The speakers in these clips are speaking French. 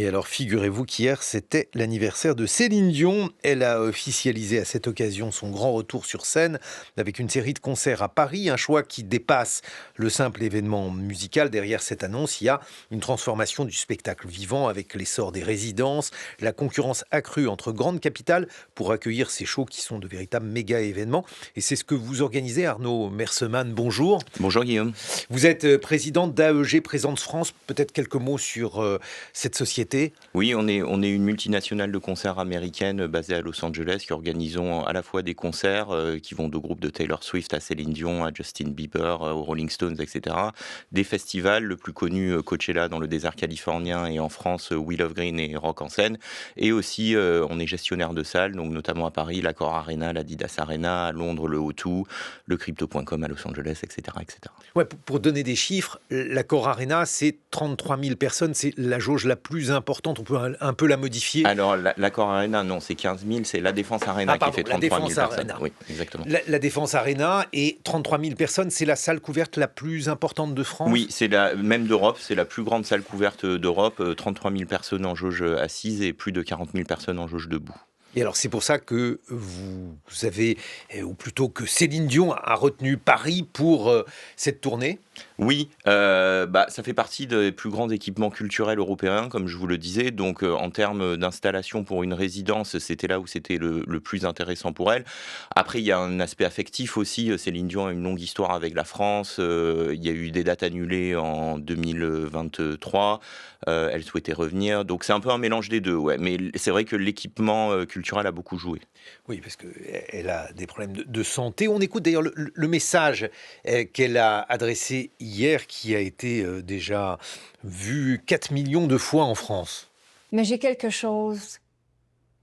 Et alors, figurez-vous qu'hier, c'était l'anniversaire de Céline Dion. Elle a officialisé à cette occasion son grand retour sur scène avec une série de concerts à Paris, un choix qui dépasse le simple événement musical. Derrière cette annonce, il y a une transformation du spectacle vivant avec l'essor des résidences, la concurrence accrue entre grandes capitales pour accueillir ces shows qui sont de véritables méga événements. Et c'est ce que vous organisez, Arnaud Merseman. Bonjour. Bonjour Guillaume. Vous êtes président d'AEG Présence France. Peut-être quelques mots sur cette société. Oui, on est une multinationale de concerts américaine basée à Los Angeles qui organisons à la fois des concerts qui vont de groupes de Taylor Swift à Céline Dion, à Justin Bieber, aux Rolling Stones, etc. Des festivals, le plus connu Coachella dans le désert californien et en France Wheel of Green et Rock en Seine. Et aussi on est gestionnaire de salles, donc notamment à Paris, l'Accor Arena, l'Adidas Arena, à Londres le O2, le Crypto.com à Los Angeles, etc. etc. Ouais, pour donner des chiffres, l'Accor Arena, c'est 33 000 personnes, c'est la jauge la plus importante, on peut un peu la modifier. Alors, l'Accor Arena, non, c'est 15 000, c'est la Défense Arena qui fait 33 000 personnes. Oui, exactement. La Défense Arena et 33 000 personnes, c'est la salle couverte la plus importante de France. Oui, même d'Europe, c'est la plus grande salle couverte d'Europe, 33 000 personnes en jauge assise et plus de 40 000 personnes en jauge debout. Et alors c'est pour ça que vous avez, ou plutôt que Céline Dion a retenu Paris pour cette tournée. Oui, ça fait partie des plus grands équipements culturels européens, comme je vous le disais. Donc, en termes d'installation pour une résidence, c'était là où c'était le plus intéressant pour elle. Après, il y a un aspect affectif aussi. Céline Dion a une longue histoire avec la France. Il y a eu des dates annulées en 2023. Elle souhaitait revenir. Donc, c'est un peu un mélange des deux. Ouais. Mais c'est vrai que l'équipement culturel a beaucoup joué. Oui, parce qu'elle a des problèmes de santé. On écoute d'ailleurs le message qu'elle a adressé hier, qui a été déjà vu 4 millions de fois en France. Mais j'ai quelque chose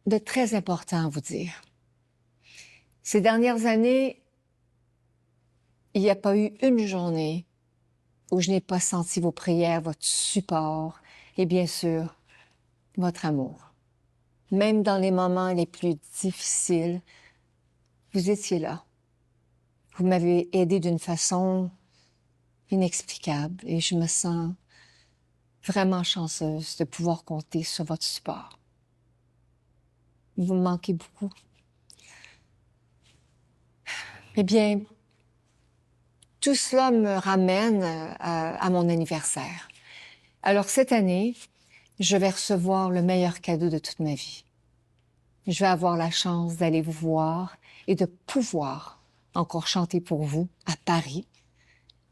de très important à vous dire. Ces dernières années, il n'y a pas eu une journée où je n'ai pas senti vos prières, votre support et bien sûr, votre amour. Même dans les moments les plus difficiles, vous étiez là. Vous m'avez aidé d'une façon inexplicable et je me sens vraiment chanceuse de pouvoir compter sur votre support. Vous me manquez beaucoup. Eh bien, tout cela me ramène à mon anniversaire. Alors cette année, je vais recevoir le meilleur cadeau de toute ma vie. Je vais avoir la chance d'aller vous voir et de pouvoir encore chanter pour vous à Paris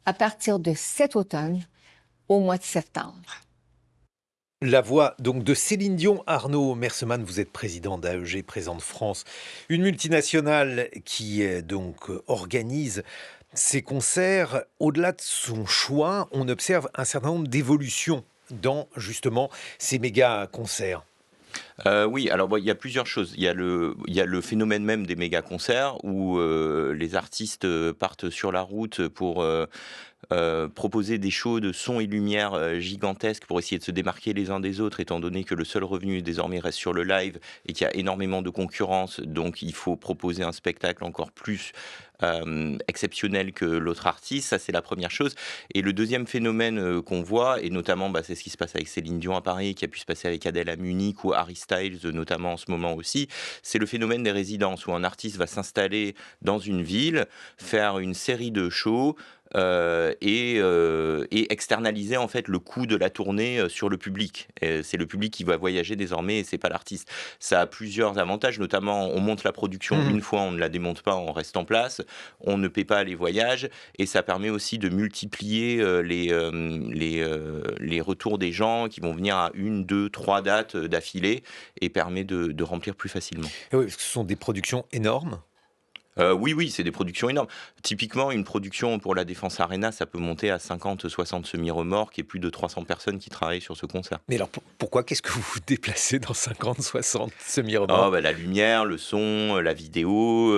à partir de cet automne au mois de septembre. La voix donc de Céline Dion. Arnaud Merseman, vous êtes président d'AEG Présente France, une multinationale qui donc organise ces concerts. Au-delà de son choix, on observe un certain nombre d'évolutions dans justement ces méga concerts. Oui, alors il y a plusieurs choses. Il y a le phénomène même des méga concerts où les artistes partent sur la route pour proposer des shows de son et lumière gigantesques pour essayer de se démarquer les uns des autres, étant donné que le seul revenu désormais reste sur le live et qu'il y a énormément de concurrence. Donc il faut proposer un spectacle encore plus exceptionnel que l'autre artiste. Ça, c'est la première chose. Et le deuxième phénomène qu'on voit, et notamment c'est ce qui se passe avec Céline Dion à Paris, qui a pu se passer avec Adele à Munich ou Harry Styles notamment en ce moment aussi, c'est le phénomène des résidences où un artiste va s'installer dans une ville, faire une série de shows et externaliser en fait le coût de la tournée sur le public. Et c'est le public qui va voyager désormais et c'est pas l'artiste. Ça a plusieurs avantages, notamment on monte la production une fois, on ne la démonte pas, on reste en place, on ne paie pas les voyages et ça permet aussi de multiplier les retours des gens qui vont venir à 1, 2, 3 dates d'affilée et permet de remplir plus facilement. Et oui, parce que ce sont des productions énormes. Oui, c'est des productions énormes. Typiquement, une production pour la Défense Arena, ça peut monter à 50, 60 semi-remorques et plus de 300 personnes qui travaillent sur ce concert. Mais alors pourquoi, qu'est-ce que vous vous déplacez dans 50, 60 semi-remorques? La lumière, le son, la vidéo,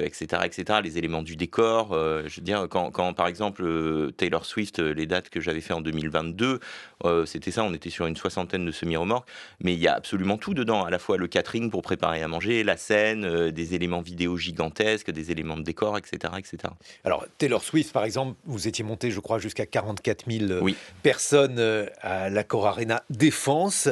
etc., etc., les éléments du décor. Je veux dire, quand par exemple, Taylor Swift, les dates que j'avais fait en 2022, c'était ça, on était sur une soixantaine de semi-remorques, mais il y a absolument tout dedans, à la fois le catering pour préparer à manger, la scène, des éléments vidéo gigantesques, gigantesques, des éléments de décor, etc., etc. Alors, Taylor Swift, par exemple, vous étiez monté, je crois, jusqu'à 44 000 Oui. personnes à l'Accor Arena Défense.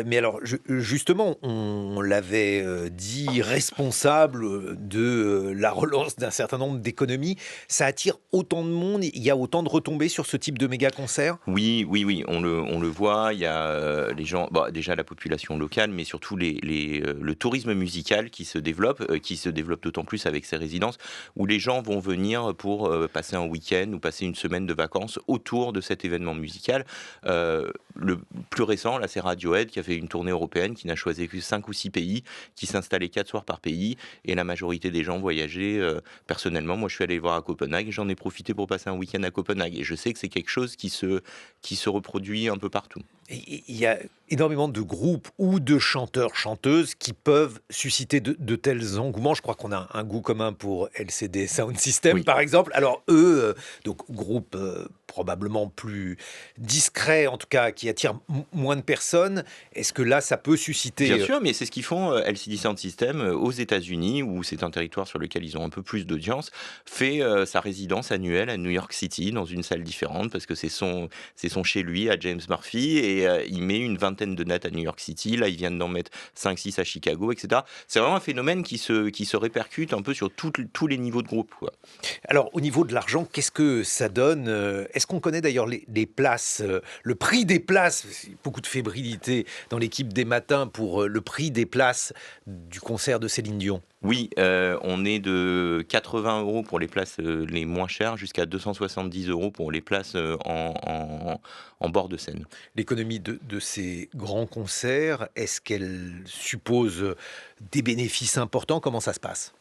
Mais alors, justement, on l'avait dit responsable de la relance d'un certain nombre d'économies. Ça attire autant de monde, il y a autant de retombées sur ce type de méga-concert? Oui, on le voit. Il y a les gens, déjà la population locale, mais surtout le tourisme musical qui se développe d'autant plus avec ces résidences où les gens vont venir pour passer un week-end ou passer une semaine de vacances autour de cet événement musical. Le plus récent, là, c'est Radiohead qui a fait une tournée européenne, qui n'a choisi que 5 ou 6 pays, qui s'installait 4 soirs par pays, et la majorité des gens voyageaient. Personnellement, moi, je suis allé le voir à Copenhague, et j'en ai profité pour passer un week-end à Copenhague, et je sais que c'est quelque chose qui se reproduit un peu partout. Il y a énormément de groupes ou de chanteurs, chanteuses qui peuvent susciter de tels engouements. Je crois qu'on a un goût commun pour LCD Sound System, Oui. par exemple. Alors eux, donc groupe probablement plus discret, en tout cas, qui attire moins de personnes. Est-ce que là, ça peut susciter... Bien sûr, mais c'est ce qu'ils font LCD Sound System aux États-Unis, où c'est un territoire sur lequel ils ont un peu plus d'audience, fait sa résidence annuelle à New York City, dans une salle différente, parce que c'est son chez lui, à James Murphy, et il met une vingtaine de dates à New York City. Là, ils viennent d'en mettre 5-6 à Chicago, etc. C'est vraiment un phénomène qui se répercute un peu sur tous les niveaux de groupe, quoi. Alors, au niveau de l'argent, qu'est-ce que ça donne? Est-ce qu'on connaît d'ailleurs les places, le prix des places? Beaucoup de fébrilité dans l'équipe des matins pour le prix des places du concert de Céline Dion. Oui, on est de 80 € pour les places les moins chères, jusqu'à 270 € pour les places en bord de scène. L'économie de ces grands concerts, est-ce qu'elle suppose des bénéfices importants? Comment ça se passe?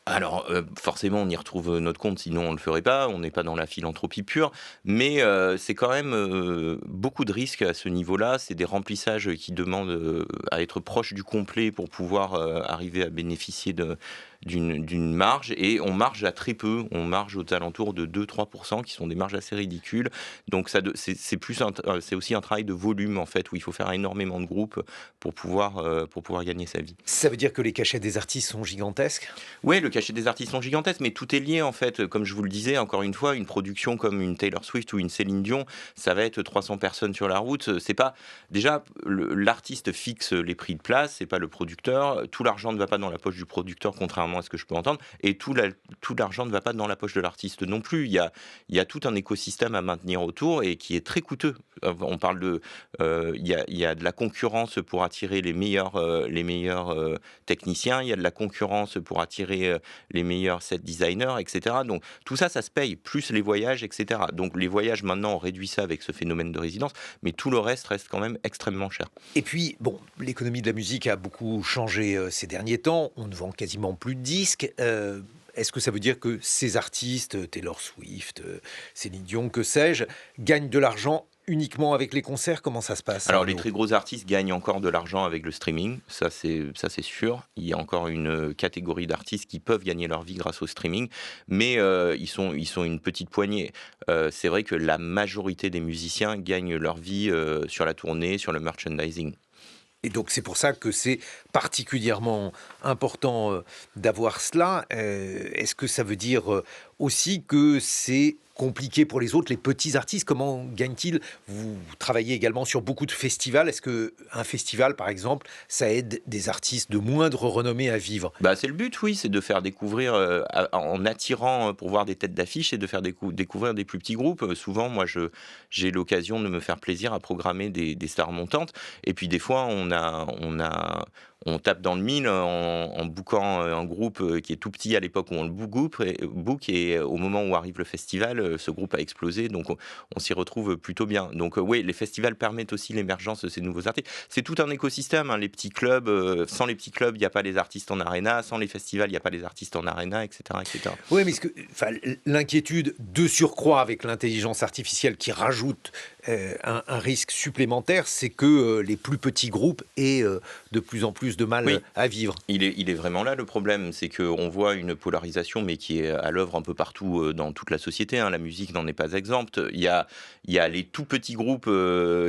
Alors, forcément, on y retrouve notre compte, sinon on ne le ferait pas. On n'est pas dans la philanthropie pure, mais c'est quand même beaucoup de risques à ce niveau-là. C'est des remplissages qui demandent à être proche du complet pour pouvoir arriver à bénéficier d'une marge, et on marge à très peu. On marge aux alentours de 2-3%, qui sont des marges assez ridicules. Donc c'est aussi un travail de volume, en fait, où il faut faire énormément de groupes pour pouvoir gagner sa vie. Ça veut dire que les cachets des artistes sont gigantesques? Oui, le cachet des artistes sont gigantesques, mais tout est lié, en fait. Comme je vous le disais, encore une fois, une production comme une Taylor Swift ou une Céline Dion, ça va être 300 personnes sur la route. C'est pas déjà l'artiste fixe les prix de place, c'est pas le producteur. Tout l'argent ne va pas dans la poche du producteur, contrairement à ce que je peux entendre, et tout l'argent ne va pas dans la poche de l'artiste non plus. Il y a tout un écosystème à maintenir autour, et qui est très coûteux. On parle il y a de la concurrence pour attirer les meilleurs techniciens. Il y a de la concurrence pour attirer les meilleurs set designers, etc. Donc tout ça, ça se paye, plus les voyages, etc. Donc les voyages, maintenant, on réduit ça avec ce phénomène de résidence, mais tout le reste quand même extrêmement cher. Et puis, bon, l'économie de la musique a beaucoup changé ces derniers temps. On ne vend quasiment plus de disques. Est-ce que ça veut dire que ces artistes, Taylor Swift, Céline Dion, que sais-je, gagnent de l'argent uniquement avec les concerts? Comment ça se passe? Alors, les très gros artistes gagnent encore de l'argent avec le streaming, ça c'est sûr. Il y a encore une catégorie d'artistes qui peuvent gagner leur vie grâce au streaming, mais ils sont une petite poignée. C'est vrai que la majorité des musiciens gagnent leur vie sur la tournée, sur le merchandising. Et donc c'est pour ça que c'est particulièrement important d'avoir cela. Est-ce que ça veut dire aussi que c'est compliqué pour les autres, les petits artistes? Comment gagnent-ils? Vous travaillez également sur beaucoup de festivals. Est-ce qu'un festival, par exemple, ça aide des artistes de moindre renommée à vivre? C'est le but, oui, c'est de faire découvrir, en attirant pour voir des têtes d'affiche, et de faire découvrir des plus petits groupes. Souvent, moi, j'ai l'occasion de me faire plaisir à programmer des stars montantes. Et puis, des fois, on tape dans le mille en bookant un groupe qui est tout petit à l'époque où on le book, et au moment où arrive le festival, ce groupe a explosé, donc on s'y retrouve plutôt bien. Donc oui, les festivals permettent aussi l'émergence de ces nouveaux artistes. C'est tout un écosystème, hein, les petits clubs. Sans les petits clubs, il n'y a pas les artistes en aréna. Sans les festivals, il n'y a pas les artistes en aréna, etc., etc. Oui, mais l'inquiétude de surcroît avec l'intelligence artificielle qui rajoute Un risque supplémentaire, c'est que les plus petits groupes aient de plus en plus de mal Oui. à vivre. Il est vraiment là le problème, c'est qu'on voit une polarisation, mais qui est à l'œuvre un peu partout dans toute la société, hein. La musique n'en est pas exempte. Il y a les tout petits groupes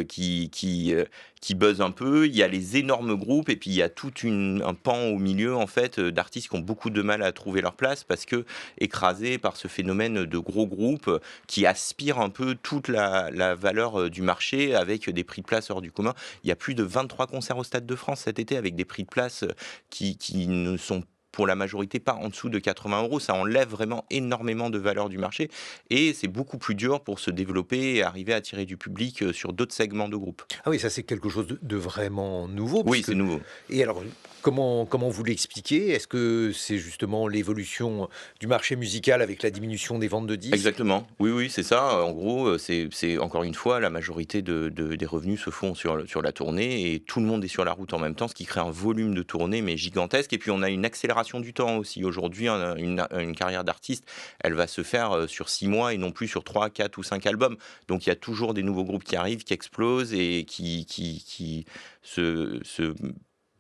qui buzzent un peu, il y a les énormes groupes, et puis il y a tout un pan au milieu en fait d'artistes qui ont beaucoup de mal à trouver leur place parce que écrasés par ce phénomène de gros groupes qui aspirent un peu toute la valeur du marché avec des prix de place hors du commun. Il y a plus de 23 concerts au Stade de France cet été avec des prix de place qui ne sont pour la majorité pas en dessous de 80 €. Ça enlève vraiment énormément de valeur du marché et c'est beaucoup plus dur pour se développer et arriver à attirer du public sur d'autres segments de groupes. Ah oui, ça c'est quelque chose de vraiment nouveau. Oui, c'est nouveau. Et alors, comment vous l'expliquez? Est-ce que c'est justement l'évolution du marché musical avec la diminution des ventes de disques? Exactement. Oui, oui, c'est ça. En gros, c'est encore une fois, la majorité des revenus se font sur la tournée et tout le monde est sur la route en même temps, ce qui crée un volume de tournée mais gigantesque. Et puis on a une accélération du temps aussi. Aujourd'hui, une carrière d'artiste, elle va se faire sur 6 mois et non plus sur 3, 4 ou 5 albums. Donc il y a toujours des nouveaux groupes qui arrivent, qui explosent et qui se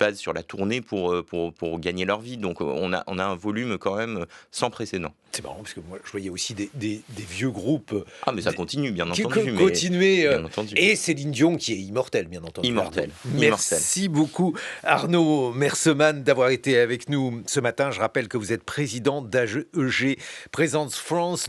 basent sur la tournée pour gagner leur vie. Donc on a un volume quand même sans précédent. C'est marrant parce que moi je voyais aussi des vieux groupes Ah mais ça continue bien qui entendu. continuaient, Bien entendu. et Céline Dion qui est immortelle bien entendu. Immortelle. Merci beaucoup Arnaud Mersemann d'avoir été avec nous ce matin. Je rappelle que vous êtes président d'AEG Presence France.